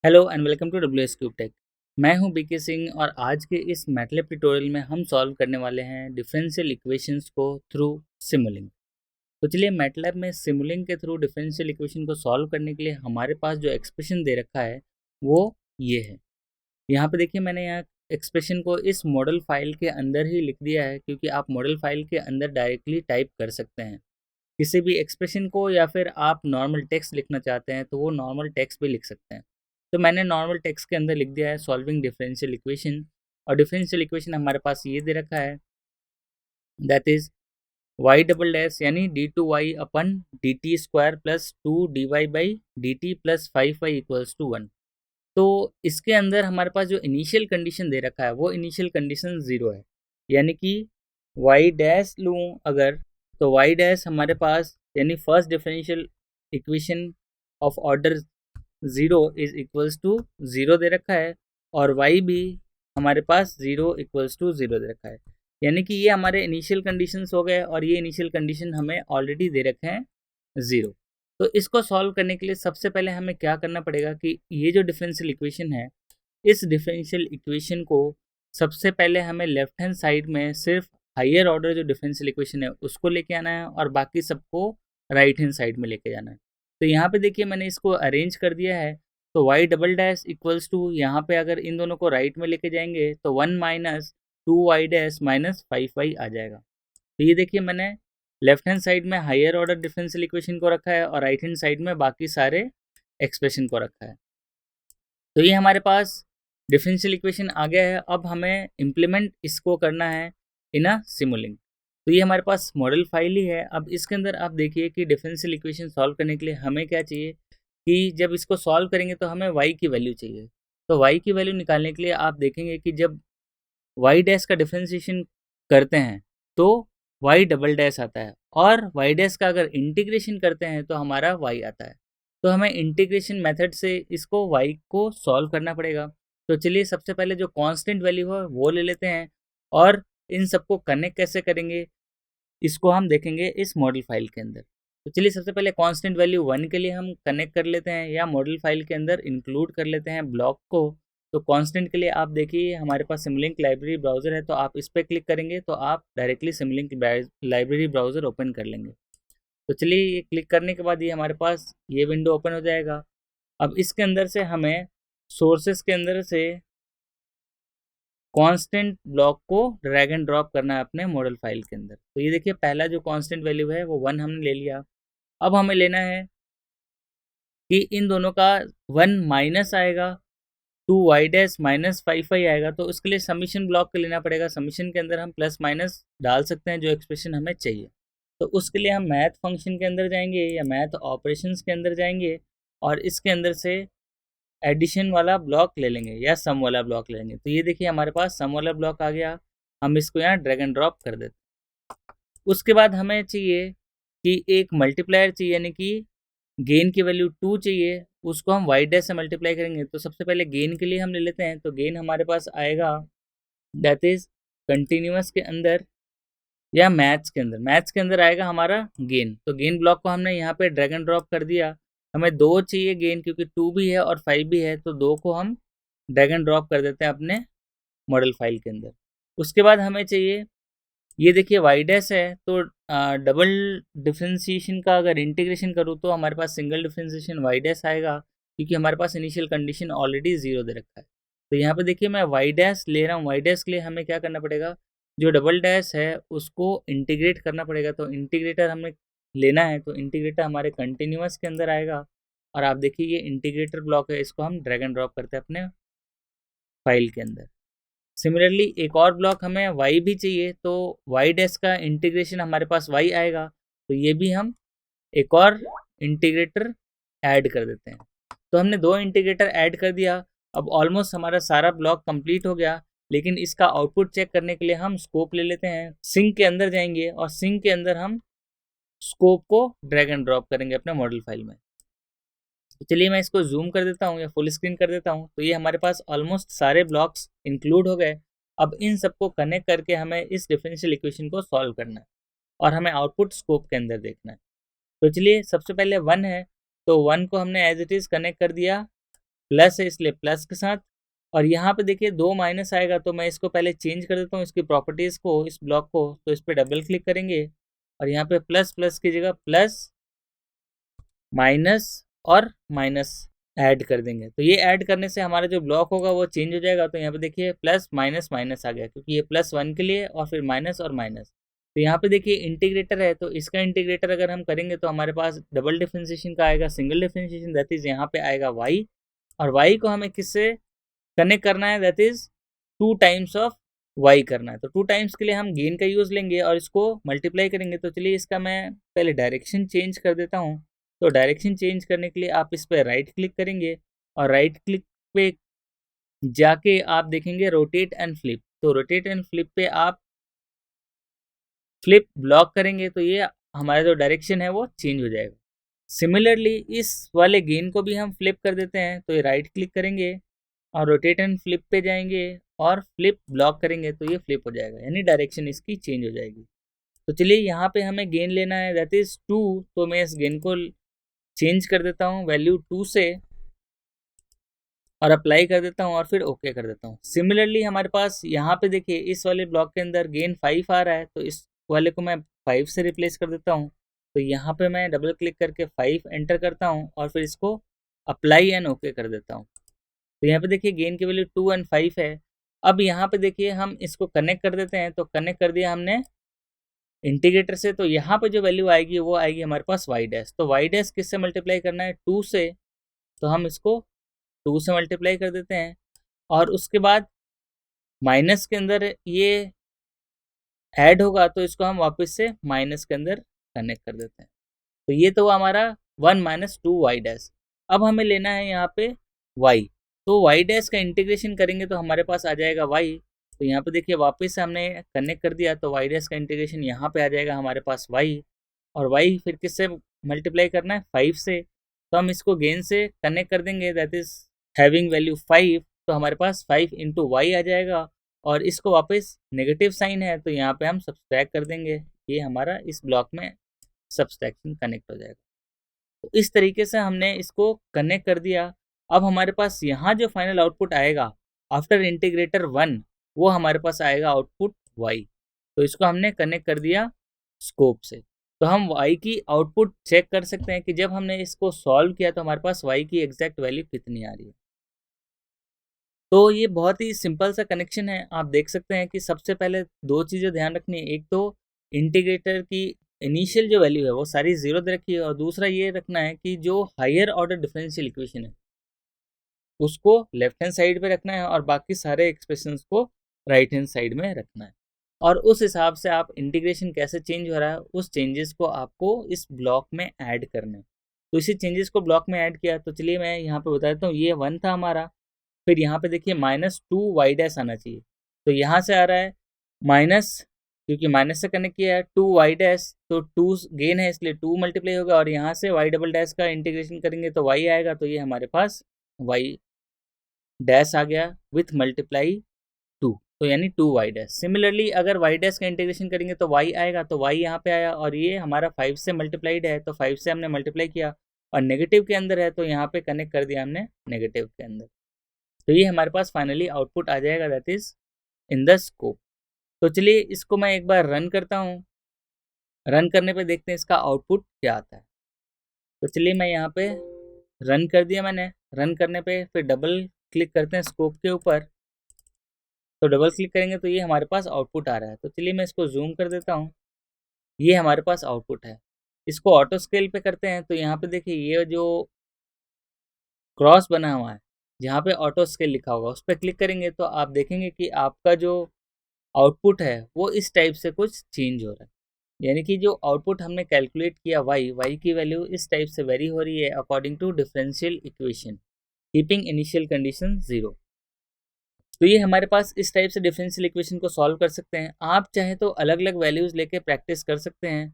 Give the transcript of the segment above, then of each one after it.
Hello and welcome to W S cube tech. मैं हूं BK Singh और आज के इस मैटलैब ट्यूटोरियल में हम सॉल्व करने वाले हैं डिफरेंशियल इक्वेशंस को थ्रू सिमुलिंक। तो चलिए मैटलैब में सिमुलिंक के थ्रू डिफरेंशियल इक्वेशन को सॉल्व करने के लिए हमारे पास जो एक्सप्रेशन दे रखा है वो ये है। यहाँ पे देखिए मैंने यहाँ एक्सप्रेशन को इस मॉडल फाइल के अंदर ही लिख दिया है, क्योंकि आप मॉडल फाइल के अंदर डायरेक्टली टाइप कर सकते हैं किसी भी एक्सप्रेशन को, या फिर आप नॉर्मल टेक्स्ट लिखना चाहते हैं तो वो नॉर्मल टेक्स्ट भी लिख सकते हैं। तो मैंने नॉर्मल टेक्स्ट के अंदर लिख दिया है सॉल्विंग डिफरेंशियल इक्वेशन, और डिफरेंशियल इक्वेशन हमारे पास ये दे रखा है, that is Y double dash यानी D two Y upon D T square plus two D Y by D T plus 5y equals to 1। तो इसके अंदर हमारे पास जो इनिशियल कंडीशन दे रखा है वो इनिशियल कंडीशन 0 है, यानी कि वाई डैश लूँ अगर, तो वाई डैश हमारे पास यानी first differential equation of order 0 is equals to 0 दे रखा है, और y भी हमारे पास 0 इक्वल्स टू 0 दे रखा है। यानी कि ये हमारे इनिशियल कंडीशंस हो गए, और ये इनिशियल कंडीशन हमें ऑलरेडी दे रखे हैं 0। तो इसको सॉल्व करने के लिए सबसे पहले हमें क्या करना पड़ेगा कि ये जो डिफरेंशियल इक्वेशन है, इस डिफरेंशियल इक्वेशन को सबसे पहले हमें लेफ्ट हैंड साइड में सिर्फ हायर ऑर्डर जो डिफरेंशियल इक्वेशन है उसको लेके आना है, और बाकी सबको राइट हैंड साइड में लेके जाना है। तो यहाँ पे देखिए मैंने इसको अरेंज कर दिया है। तो Y double dash equals to, यहाँ पे अगर इन दोनों को राइट में लेके जाएंगे तो 1 minus 2y dash minus 5y आ जाएगा। तो ये देखिए मैंने लेफ्ट हैंड साइड में हायर ऑर्डर डिफरेंशियल इक्वेशन को रखा है, और राइट हैंड साइड में बाकी सारे एक्सप्रेशन को रखा है। तो ये हमारे पास डिफरेंशियल इक्वेशन आ गया है। अब हमें इम्प्लीमेंट इसको करना है इन अ सिमुलिंक। तो ये हमारे पास मॉडल फाइल ही है। अब इसके अंदर आप देखिए कि डिफरेंशियल इक्वेशन सॉल्व करने के लिए हमें क्या चाहिए कि जब इसको सॉल्व करेंगे तो हमें y की वैल्यू चाहिए। तो y की वैल्यू निकालने के लिए आप देखेंगे कि जब y डैश का डिफरेंशिएशन करते हैं तो y डबल डैश आता है, और y डैश का अगर इंटीग्रेशन करते हैं तो हमारा y आता है। तो हमें इंटीग्रेशन मेथड से इसको y को सॉल्व करना पड़ेगा। तो चलिए सबसे पहले जो कांस्टेंट वैल्यू है वो ले लेते हैं, और इन सबको कनेक्ट कैसे करेंगे इसको हम देखेंगे इस मॉडल फाइल के अंदर। तो चलिए सबसे पहले कांस्टेंट वैल्यू 1 के लिए हम कनेक्ट कर लेते हैं, या मॉडल फाइल के अंदर इंक्लूड कर लेते हैं ब्लॉक को। तो कांस्टेंट के लिए आप देखिए हमारे पास सिमुलिंक लाइब्रेरी ब्राउज़र है, तो आप इस पर क्लिक करेंगे तो आप directly Simulink library browser open कर लेंगे। तो चलिए ये क्लिक करने के बाद ये हमारे पास ये विंडो ओपन हो जाएगा। अब इसके अंदर से हमें सोर्सेस के अंदर से कांस्टेंट ब्लॉक को ड्रैग एंड ड्रॉप करना है अपने मॉडल फाइल के अंदर। तो ये देखिए पहला जो कांस्टेंट वैल्यू है वो 1 हमने ले लिया। अब हमें लेना है कि इन दोनों का 1 माइनस आएगा 2y डैश माइनस 5y आएगा, तो उसके लिए समीशन ब्लॉक का लेना पड़ेगा। समीशन के अंदर हम प्लस माइनस डाल सकते हैं जो एक्सप्रेशन हमें चाहिए। तो उसके लिए हम मैथ फंक्शन के अंदर जाएंगे या मैथ ऑपरेशंस के अंदर जाएंगे, और इसके अंदर से एडिशन वाला ब्लॉक ले लेंगे या सम वाला ब्लॉक ले लेंगे। तो ये देखिए हमारे पास सम वाला ब्लॉक आ गया। हम इसको यहाँ ड्रैग एंड ड्रॉप कर देते हैं। उसके बाद हमें चाहिए कि एक मल्टीप्लायर चाहिए, यानी कि गेन की वैल्यू 2 चाहिए, उसको हम वाई डैश से मल्टीप्लाई करेंगे। तो सबसे पहले गेन के लिए हम ले लेते हैं। तो गेन हमारे पास आएगा दैट इज कंटिन्यूअस के अंदर या मैथ्स के अंदर आएगा हमारा गेन। तो गेन ब्लॉक को हमने यहाँ पे ड्रैग एंड ड्रॉप कर दिया। हमें 2 चाहिए गेन, क्योंकि 2 भी है और 5 भी है, तो 2 को हम ड्रैग एंड ड्रॉप कर देते हैं अपने मॉडल फाइल के अंदर। उसके बाद हमें चाहिए, ये देखिए वाई डैश है, तो डबल डिफ्रेंशिएशन का अगर इंटीग्रेशन करूँ तो हमारे पास सिंगल डिफ्रेंशिएशन वाई डैश आएगा, क्योंकि हमारे पास इनिशियल कंडीशन ऑलरेडी 0 दे रखा है। तो यहाँ पे देखिए मैं वाई डैश ले रहा हूँ। वाई डैश के लिए हमें क्या करना पड़ेगा, जो डबल डैश है उसको इंटीग्रेट करना पड़ेगा। तो इंटीग्रेटर हमें लेना है, तो इंटीग्रेटर हमारे कंटिन्यूअस के अंदर आएगा, और आप देखिए ये इंटीग्रेटर ब्लॉक है, इसको हम ड्रैग एंड ड्रॉप करते हैं अपने फाइल के अंदर। सिमिलरली एक और ब्लॉक हमें y भी चाहिए, तो y डैश का इंटीग्रेशन हमारे पास y आएगा, तो ये भी हम एक और इंटीग्रेटर ऐड कर देते हैं। तो हमने 2 इंटीग्रेटर ऐड कर दिया। अब ऑलमोस्ट हमारा सारा ब्लॉक कंप्लीट हो गया, लेकिन इसका आउटपुट चेक करने के लिए हम स्कोप ले लेते हैं। सिंक के अंदर जाएंगे और सिंक के अंदर हम स्कोप को ड्रैग एंड ड्रॉप करेंगे अपने मॉडल फाइल में। तो चलिए मैं इसको जूम कर देता हूँ या फुल स्क्रीन कर देता हूँ। तो ये हमारे पास ऑलमोस्ट सारे ब्लॉक्स इंक्लूड हो गए। अब इन सबको कनेक्ट करके हमें इस डिफरेंशियल इक्वेशन को सॉल्व करना है, और हमें आउटपुट स्कोप के अंदर देखना है। तो चलिए सबसे पहले 1 है, तो 1 को हमने एज इट इज़ कनेक्ट कर दिया प्लस है इसलिए प्लस के साथ, और यहाँ पे देखिए 2 माइनस आएगा तो मैं इसको पहले चेंज कर देता हूँ इसकी प्रॉपर्टीज़ को, इस ब्लॉक को, तो इस पर डबल क्लिक करेंगे और यहाँ पे प्लस प्लस की जगह प्लस माइनस और माइनस ऐड कर देंगे। तो ये ऐड करने से हमारा जो ब्लॉक होगा वो चेंज हो जाएगा। तो यहाँ पे देखिए प्लस माइनस माइनस आ गया, क्योंकि ये +1 के लिए और फिर माइनस और माइनस। तो यहाँ पे देखिए इंटीग्रेटर है, तो इसका इंटीग्रेटर अगर हम करेंगे तो हमारे पास डबल डिफरेंशिएशन का आएगा, सिंगल डिफरेंशिएशन, दैट इज यहाँ पे आएगा y, और y को हमें किससे कनेक्ट करना है, that is 2 times of y करना है। तो 2 टाइम्स के लिए हम गेन का यूज़ लेंगे और इसको मल्टीप्लाई करेंगे। तो चलिए इसका मैं पहले डायरेक्शन चेंज कर देता हूँ। तो डायरेक्शन चेंज करने के लिए आप इस पर राइट क्लिक करेंगे और राइट क्लिक पे जाके आप देखेंगे रोटेट एंड फ्लिप। तो रोटेट एंड फ्लिप पे आप फ्लिप ब्लॉक करेंगे तो ये हमारा जो डायरेक्शन है वो चेंज हो जाएगा। सिमिलरली इस वाले गेन को भी हम फ्लिप कर देते हैं। तो ये राइट क्लिक करेंगे और रोटेट एंड फ्लिप पे जाएंगे और फ्लिप ब्लॉक करेंगे तो ये फ्लिप हो जाएगा, यानी डायरेक्शन इसकी चेंज हो जाएगी। तो चलिए यहाँ पे हमें गेन लेना है, दैट इज 2। तो मैं इस गेन को चेंज कर देता हूँ वैल्यू 2 से और अप्लाई कर देता हूँ और फिर ओके कर देता हूँ। सिमिलरली हमारे पास यहाँ पे देखिए इस वाले ब्लॉक के अंदर गेन 5 आ रहा है, तो इस वाले को मैं 5 से रिप्लेस कर देता हूँ। तो यहाँ पे मैं डबल क्लिक करके 5 एंटर करता हूँ और फिर इसको अप्लाई एंड ओके कर देता हूँ। तो यहाँ पे देखिए गेन की वैल्यू 2 और 5 है। अब यहाँ पे देखिए हम इसको कनेक्ट कर देते हैं। तो कनेक्ट कर दिया हमने इंटीग्रेटर से, तो यहाँ पे जो वैल्यू आएगी वो आएगी हमारे पास y डैश। तो y डैश किससे मल्टीप्लाई करना है, 2 से। तो हम इसको 2 से मल्टीप्लाई कर देते हैं और उसके बाद माइनस के अंदर ये ऐड होगा तो इसको हम वापस से माइनस के अंदर कनेक्ट कर देते हैं। तो ये तो हमारा 1 माइनस 2 वाई डैश। अब हमें लेना है यहाँ पे y। तो y डैश का इंटीग्रेशन करेंगे तो हमारे पास आ जाएगा y। तो यहाँ पे देखिए वापस से हमने कनेक्ट कर दिया तो y डैश का इंटीग्रेशन यहाँ पे आ जाएगा हमारे पास y, और y फिर किससे मल्टीप्लाई करना है, 5 से। तो हम इसको गेन से कनेक्ट कर देंगे, दैट इज हैविंग वैल्यू 5। तो हमारे पास 5 इंटू वाई आ जाएगा और इसको वापस नेगेटिव साइन है तो यहाँ पे हम सब्सट्रैक्ट कर देंगे। ये हमारा इस ब्लॉक में सब्सट्रैक्शन कनेक्ट हो जाएगा। तो इस तरीके से हमने इसको कनेक्ट कर दिया। अब हमारे पास यहाँ जो फाइनल आउटपुट आएगा आफ्टर इंटीग्रेटर 1, वो हमारे पास आएगा आउटपुट y। तो इसको हमने कनेक्ट कर दिया स्कोप से। तो हम y की आउटपुट चेक कर सकते हैं कि जब हमने इसको सॉल्व किया तो हमारे पास y की एग्जैक्ट वैल्यू कितनी आ रही है। तो ये बहुत ही सिंपल सा कनेक्शन है। आप देख सकते हैं कि सबसे पहले 2 चीज़ें ध्यान रखनी है। एक तो इंटीग्रेटर की इनिशियल जो वैल्यू है वो सारी 0 दे रखी है, और दूसरा ये रखना है कि जो हायर ऑर्डर डिफरेंशियल इक्वेशन है उसको लेफ्ट हैंड साइड पे रखना है और बाकी सारे एक्सप्रेशंस को राइट हैंड साइड में रखना है। और उस हिसाब से आप इंटीग्रेशन कैसे चेंज हो रहा है उस चेंजेस को आपको इस ब्लॉक में ऐड करना है। तो इसी चेंजेस को ब्लॉक में ऐड किया। तो चलिए मैं यहाँ पे बता देता हूँ, ये 1 था हमारा, फिर यहाँ पे देखिए -2 वाई डैश आना चाहिए। तो यहाँ से आ रहा है माइनस, क्योंकि माइनस से कनेक्ट किया है, 2 वाई डैश, तो 2 गेन है इसलिए 2 मल्टीप्लाई होगा, और यहाँ से वाई डबल डैश का इंटीग्रेशन करेंगे तो वाई आएगा। तो ये हमारे पास वाई डैश आ गया विथ मल्टीप्लाई 2, तो यानी 2 वाई डैश। सिमिलरली अगर वाई डैश का इंटीग्रेशन करेंगे तो वाई आएगा, तो वाई यहाँ पे आया, और ये हमारा 5 से मल्टीप्लाइड है तो 5 से हमने मल्टीप्लाई किया, और नेगेटिव के अंदर है तो यहाँ पे कनेक्ट कर दिया हमने नेगेटिव के अंदर। तो ये हमारे पास फाइनली आउटपुट आ जाएगा, that is in the scope. तो चलिए इसको मैं एक बार रन करता हूँ। रन करने पे देखते हैं इसका आउटपुट क्या आता है। तो चलिए मैं यहाँ पे रन कर दिया मैंने। रन करने पे फिर डबल क्लिक करते हैं स्कोप के ऊपर। तो डबल क्लिक करेंगे तो ये हमारे पास आउटपुट आ रहा है। तो चलिए मैं इसको जूम कर देता हूँ। ये हमारे पास आउटपुट है। इसको ऑटो स्केल पे करते हैं तो यहाँ पे देखिए ये जो क्रॉस बना हुआ है जहाँ पे ऑटो स्केल लिखा होगा उस पर क्लिक करेंगे तो आप देखेंगे कि आपका जो आउटपुट है वो इस टाइप से कुछ चेंज हो रहा है। यानी कि जो आउटपुट हमने कैलकुलेट किया y की वैल्यू इस टाइप से वेरी हो रही है according to differential equation keeping initial condition 0। तो ये हमारे पास इस टाइप से डिफरेंशियल इक्वेशन को सॉल्व कर सकते हैं। आप चाहे तो अलग अलग वैल्यूज़ लेके प्रैक्टिस कर सकते हैं।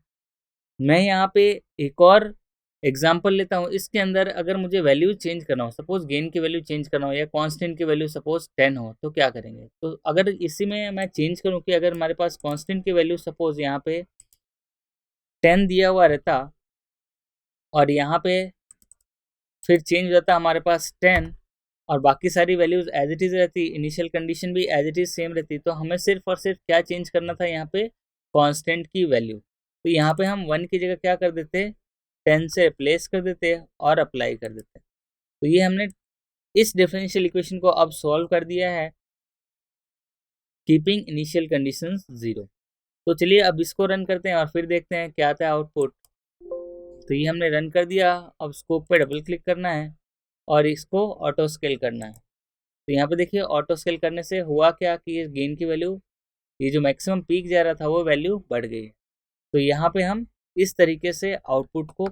मैं यहाँ पे एक और एग्जाम्पल लेता हूँ। इसके अंदर अगर मुझे वैल्यू चेंज करना हो, सपोज गेन की वैल्यू चेंज करना हो या कांस्टेंट की वैल्यू सपोज 10 हो, तो क्या करेंगे। तो अगर इसी में मैं चेंज करूँ कि अगर हमारे पास कांस्टेंट की वैल्यू सपोज यहाँ पे 10 दिया हुआ रहता और यहाँ पे फिर चेंज हो जाता हमारे पास 10, और बाकी सारी वैल्यूज एज इट इज़ रहती, इनिशियल कंडीशन भी एज इट इज़ सेम रहती। तो हमें सिर्फ और सिर्फ क्या चेंज करना था यहाँ पे, कांस्टेंट की वैल्यू। तो यहाँ पे हम 1 की जगह क्या कर देते, 10 से रिप्लेस कर देते और अप्लाई कर देते। तो ये हमने इस डिफरेंशियल इक्वेशन को अब सॉल्व कर दिया है, कीपिंग इनिशियल कंडीशंस 0। तो चलिए अब इसको रन करते हैं और फिर देखते हैं क्या आता है आउटपुट। तो ये हमने रन कर दिया। अब स्कोप पे डबल क्लिक करना है और इसको ऑटो स्केल करना है। तो यहाँ पे देखिए ऑटो स्केल करने से हुआ क्या कि ये गेन की वैल्यू, ये जो मैक्सिमम पीक जा रहा था वो वैल्यू बढ़ गई। तो यहाँ पे हम इस तरीके से आउटपुट को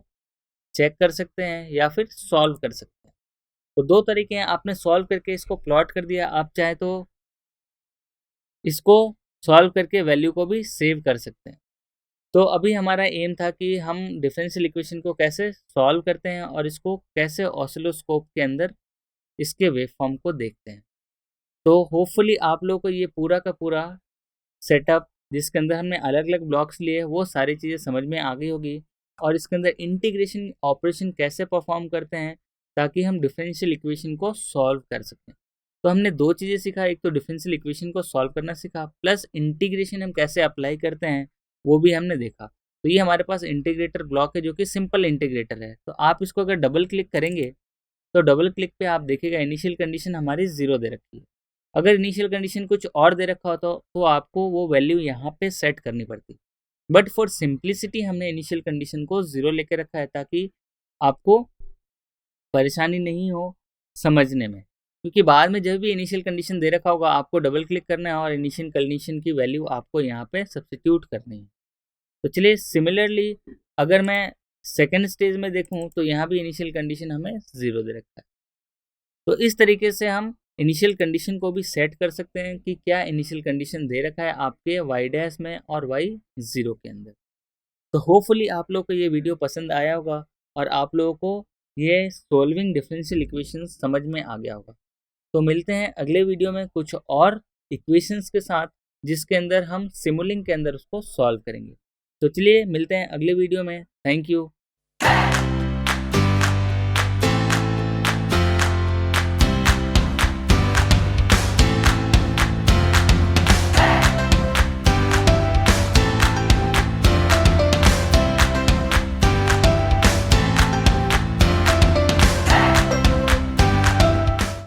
चेक कर सकते हैं या फिर सॉल्व कर सकते हैं। तो दो तरीके हैं, आपने सॉल्व करके इसको प्लॉट कर दिया, आप चाहे तो इसको सॉल्व करके वैल्यू को भी सेव कर सकते हैं। तो अभी हमारा एम था कि हम डिफरेंशियल इक्वेशन को कैसे सॉल्व करते हैं और इसको कैसे ऑसिलोस्कोप के अंदर इसके वेवफॉर्म को देखते हैं। तो होपफुली आप लोगों को ये पूरा का पूरा सेटअप, जिसके अंदर हमने अलग अलग ब्लॉक्स लिए, वो सारी चीज़ें समझ में आ गई होगी और इसके अंदर इंटीग्रेशन ऑपरेशन कैसे परफॉर्म करते हैं ताकि हम डिफरेंशियल इक्वेशन को सॉल्व कर सकें। तो हमने दो चीज़ें सीखा, एक तो डिफरेंशियल इक्वेशन को सॉल्व करना सीखा, प्लस इंटीग्रेशन हम कैसे अप्लाई करते हैं वो भी हमने देखा। तो ये हमारे पास इंटीग्रेटर ब्लॉक है जो कि सिंपल इंटीग्रेटर है। तो आप इसको अगर डबल क्लिक करेंगे तो डबल क्लिक पे आप देखिएगा इनिशियल कंडीशन हमारी 0 दे रखी है। अगर इनिशियल कंडीशन कुछ और दे रखा हो तो आपको वो वैल्यू यहाँ पे सेट करनी पड़ती। बट फॉर सिंप्लिसिटी हमने इनिशियल कंडीशन को 0 लेके रखा है ताकि आपको परेशानी नहीं हो समझने में, क्योंकि बाद में जब भी इनिशियल कंडीशन दे रखा होगा आपको डबल क्लिक करना है और इनिशियल कंडीशन की वैल्यू आपको यहाँ पे सब्स्टिट्यूट करनी है। तो चलिए सिमिलरली अगर मैं सेकेंड स्टेज में देखूँ तो यहाँ भी इनिशियल कंडीशन हमें 0 दे रखा है। तो इस तरीके से हम इनिशियल कंडीशन को भी सेट कर सकते हैं कि क्या इनिशियल कंडीशन दे रखा है आपके वाई डैश में और वाई 0 के अंदर। तो होपफुली आप लोग को ये वीडियो पसंद आया होगा और आप लोगों को ये सॉल्विंग डिफरेंशियल इक्वेशंस समझ में आ गया होगा। तो मिलते हैं अगले वीडियो में कुछ और इक्वेशंस के साथ जिसके अंदर हम सिमुलिंक के अंदर उसको सॉल्व करेंगे। तो चलिए मिलते हैं अगले वीडियो में। Thank you.